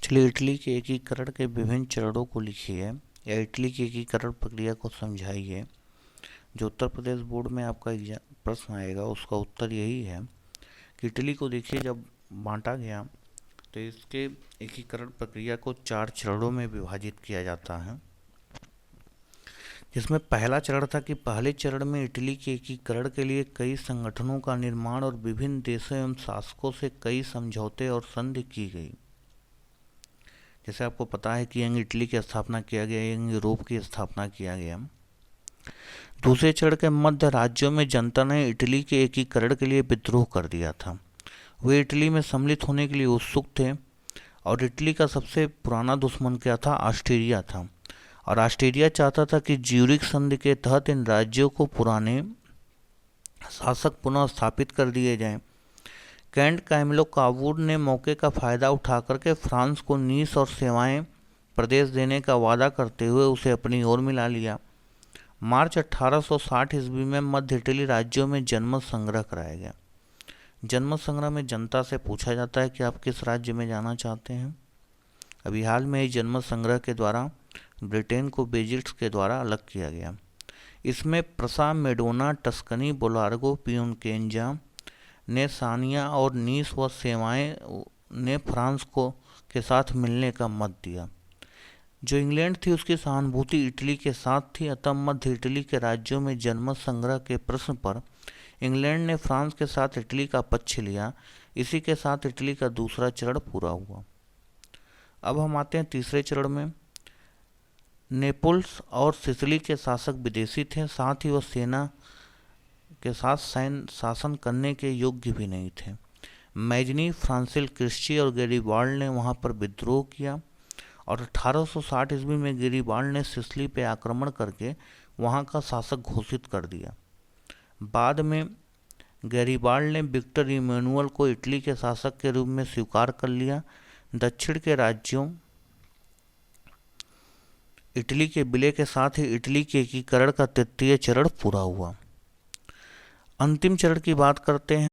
चलिए इटली के एकीकरण के विभिन्न चरणों को लिखिए या इटली की एकीकरण प्रक्रिया को समझाइए। जो उत्तर प्रदेश बोर्ड में आपका प्रश्न आएगा उसका उत्तर यही है कि इटली को देखिए, जब बांटा गया तो इसके एकीकरण प्रक्रिया को 4 चरणों में विभाजित किया जाता है। जिसमें पहला चरण था कि पहले चरण में इटली के एकीकरण के लिए कई संगठनों का निर्माण और विभिन्न देशों एवं शासकों से कई समझौते और संधि की गई। जैसे आपको पता है कि यंग इटली की स्थापना किया गया, यंग यूरोप की स्थापना किया गया। दूसरे चरण के मध्य राज्यों में जनता ने इटली के एकीकरण के लिए विद्रोह कर दिया था। वे इटली में सम्मिलित होने के लिए उत्सुक थे और इटली का सबसे पुराना दुश्मन क्या था? ऑस्ट्रिया था। और ऑस्ट्रिया चाहता था कि ज्यूरिख संधि के तहत इन राज्यों को पुराने शासक पुनः स्थापित कर दिए जाएं। कैंट कैमिलो कावूर ने मौके का फायदा उठा करके फ्रांस को नीस और सेवाएं प्रदेश देने का वादा करते हुए उसे अपनी ओर मिला लिया। मार्च 1860 ईस्वी में मध्य इटली राज्यों में जनमत संग्रह कराया गया। जनमत संग्रह में जनता से पूछा जाता है कि आप किस राज्य में जाना चाहते हैं। अभी हाल में ही जनमत संग्रह के द्वारा ब्रिटेन को बेजिट्स के द्वारा अलग किया गया। इसमें प्रसा, मेडोना, टस्कनी, बोलार्गो, पियोनकेंजा ने सानिया और नीस व सेवाएं ने फ्रांस को के साथ मिलने का मत दिया। जो इंग्लैंड थी उसकी सहानुभूति इटली के साथ थी, अतः मध्य इटली के राज्यों में जनमत संग्रह के प्रश्न पर इंग्लैंड ने फ्रांस के साथ इटली का पक्ष लिया। इसी के साथ इटली का दूसरा चरण पूरा हुआ। अब हम आते हैं तीसरे चरण में। नेपल्स और सिसिली के शासक विदेशी थे, साथ ही वह सेना के साथ सैन्य शासन करने के योग्य भी नहीं थे। मैजनी, फ्रांसिल क्रिस्ची और गैरीबाल्ड ने वहां पर विद्रोह किया और 1860 ईस्वी में गैरीबाल्ड ने सिसिली पे आक्रमण करके वहां का शासक घोषित कर दिया। बाद में गैरीबाल्ड ने विक्टर इमैनुअल को इटली के शासक के रूप में स्वीकार कर लिया। दक्षिण के राज्यों इटली के विलय के साथ ही इटली के एकीकरण का तृतीय चरण पूरा हुआ। अंतिम चरण की बात करते हैं।